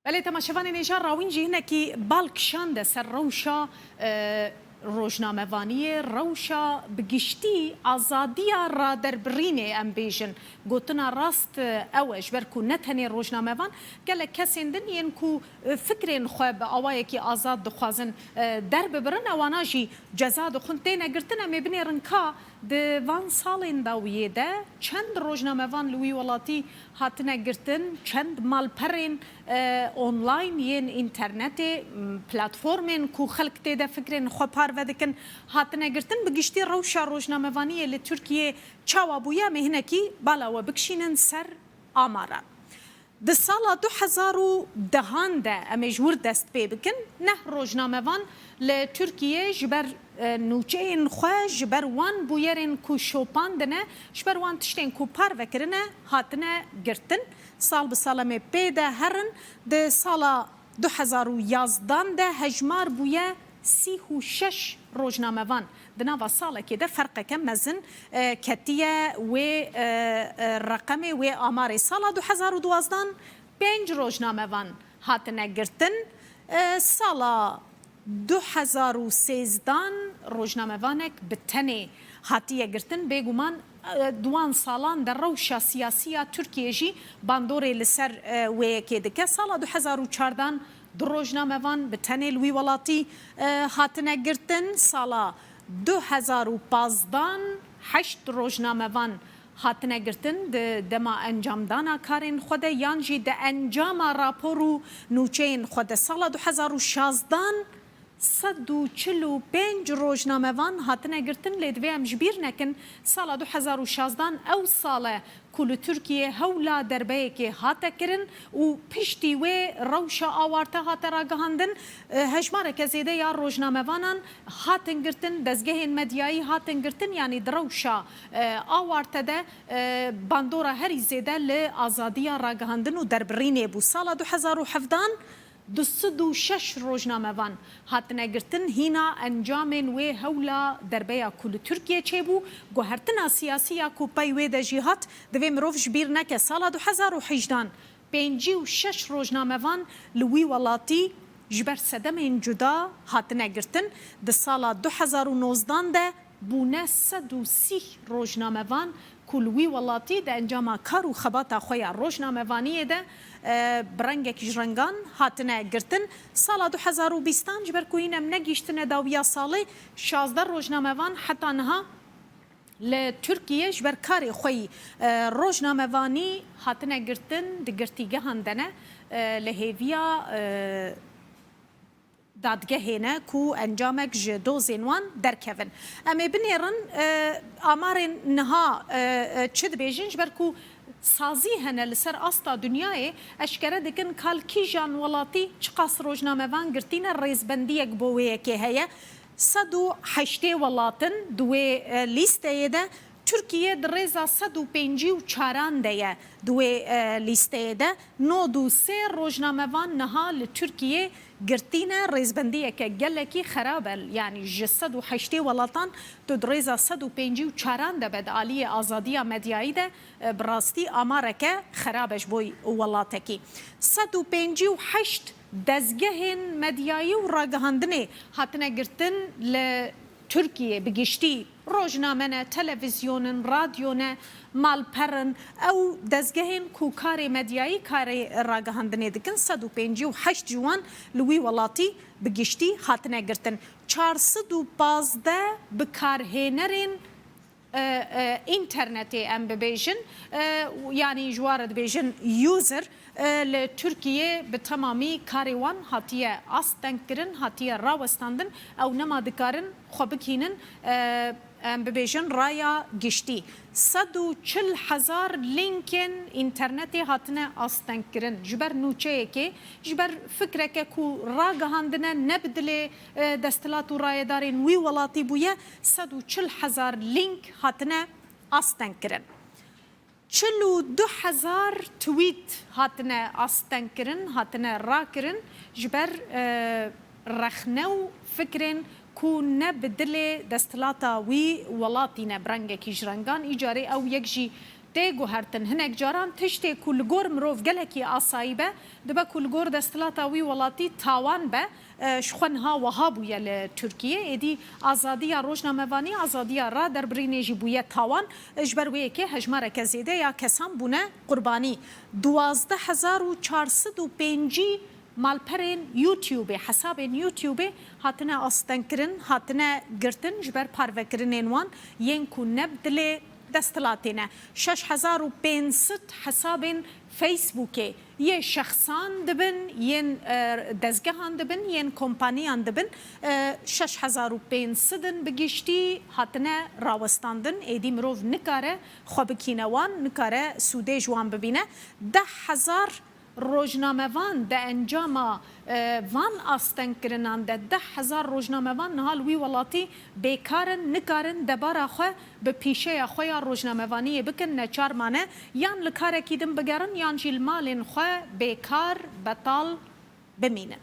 بله تماشاوان نجار راوین جهنه کی بالکشان ده سر روشا روزنامه‌وانی روشا بگشتی آزادیا را در برینه ام بیژن گوتنا راست اوش برکو نتنی روزنامه‌وان گله کسیندن ین کو فکرین خواب آوای کی آزاد دخوازن در ببرن اواناجی جزا دخون تینه گرتن می بنی رنکا د وان سالین داویه ده چند روزنامه‌وان لوی ولاتی هاتنه گرتن چند مالپرین اونلاین ین اینترنت پلتفرمین کو خلق تیده فکرین خواب ودکن هاتنه گرتن بگشتی روشا روزنامه‌وانی ل ترکیه چاوا بویا مهنکی بالا و بکشینن سر آمارا د سال 2010 ده امجور دست پی بکن نه روزنامه‌وان ل ترکیه جبر نوچین خواه جبر وان بویرین کو شوپاندنه جبر وان تشتین کو پار وکرنه هاتنه گرتن سال به سال می پیده هرن د سال 2011 ده هجمار بویه 36 روزنامه‌وان د نوا ساله کې د فرق کم مزن کتیه و رقم و آمار سال 2012 5 روزنامه‌وان هاتنه گرتن سال 2013 روزنامه‌وانک بتنی هاتیه گرتن بگومان دوان سالان در روشا سیاسیه ترکیه جی باندوری لسر و که دکه سال 2014 دو روزنامه‌وان به تنه لوی ولاتی هاتنه گرتن سالا 2015 8 روزنامه‌وان هاتنه گرتن دما انجام دانا کارین خود یانجی د انجام راپورو نوچین خود سالا 2016 145 روزنامه‌وان هاتنه گرتن لدوی ام جبیر نکن سال 2016 او سال کل ترکیه هولا دربه که هاته کرن و پشتی و روشا آوارته هاته را گهاندن هشماره که زیده یا روزنامه‌وانان هاتن گرتن دزگه مدیایی هاتن گرتن یعنی دروشا آوارته ده باندورا هری زیده لآزادی را گهاندن و دربرینه بو سال 2017 206 روزنامه‌وان هاتنه گرتن هینا انجامن و هولا دربیا کل ترکیه چه بو گوهرتنا سیاسیا کو پای و د جهات د مروف جبیر نک سال 2018 56 روزنامه‌وان لوی ولاتی جبر صدم جدا هاتنه گرتن د سال 2019 ده بونه 130 روزنامه‌وان کلوی ولاتی د انجام کارو خبات خویا روزنامه‌وانی ده برنگ کجرنگان هاتنه گرتن سال 2020 جبر کوین ام نگیشتنه داویا ساله 16 روزنامه‌وان حتی نها ل ترکیه جبر کاری خوی روزنامه‌وانی هاتنه گرتن د گرتیگه هندنه لهویا دادگهینه کو انجامک جدو زینوان درکوین اما بنیرن آمار نها چد بیجن جبر کو سازی هنه لسر استا دنیای اشکره دکن کال کی جان ولاتی چقاس روزنامه‌وان گرتینه ریزبندیک بویه که هیا 108 ولاتن دوی لیسته ده ترکیه در رزا 154 ده دوی لیسته ده 93 روزنامه‌وان نها لترکیه گرتینه ریزبندیه که گلکی خرابه یعنی جسد و حشتی ولاتان تو دریزا 154 ده بد عالی آزادی مدیایی ده براستی آماره که خرابش بوی ولاتکی 158 دزگه مدیایی و راگهاندنه هاتنه گرتن ل ترکیه بگشتی روزنامه تلویزیون رادیو مالپرن او دزگهین کو کار مدیایی کار راگهاندنه دکن 158 جوان لوی ولاتی بگشتی هاتنه گرتن 415 بکارهنرین اینترنتی ام ببیجن یعنی جوارد بیجن یوزر لترکیه به تمامی کاریوان هاتیه آستن کرن هاتیه راوستاندن او نما دکارن خوبکینن ام ببیجن رایا گشتی 140,000 لینکن اینترنتی هاتنه آستن کرن جبر نوچه که جبر فکره که کو راگهاندنه نبدل دستلات و رایدارین وی ولاتی بویه 140,000 لینک هاتنه آستن کرن 42,000 تویت هاتنه آستن کرن هاتنه را کرن جبر رخنو فکرین کو نبدل دستلاتا وی ولاتی نبرنگ کیجرنگان ایجاری او یک جی تê guhertin hinek caran tiştê ku li gor mirov gelekî asayî be dibe ku li gor desthilata wî welatî tawan be ji xwe niha wiha bûye li Tirkiyê êdî azadiya rojnamevanî azadiya raderbirînê jî bûye tawan ji ber wê yekê hejmareke zêde ya kesan bûne qurbanî 12,405 malperên YouTubeê hesabên YouTubeê hatine astenkirin hatine girtin ji ber parvekirinên wan yên ku neb dilê desthilatê 6500 hesabên Facebookê yê şexsan dibin yên dezgehan dibin yên kompaniyan dibin 6500 din bi giştî hatine rawestandin êdî mirov nikare xwe bikîne wan nikare sûdê ji wan bibîne 10,000 rojnamevan de encama van astenkirinan de 10,000 rojnamevan nihal wî welatî bêkarin nikarin debara xwe bi pîşeya xwe ya rojnamevaniyê bikin neçar mane yan li karekî din bigerin yan jî li malên xwe bêkar betal bimînin.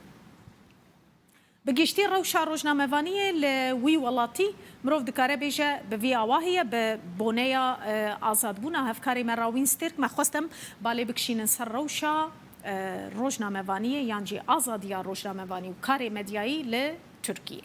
Bi giştî rewşa rojnamevaniyê li wî welatî mirov dikare bêje bi vî awa heye bi boneya azadbûna hevkarê me rawîn stêrk me xwestim balê bikişînin ser rewşa rojnamevaniyê yan jî azadiya rojnamevanî û karê medyayî li Tirkiyê.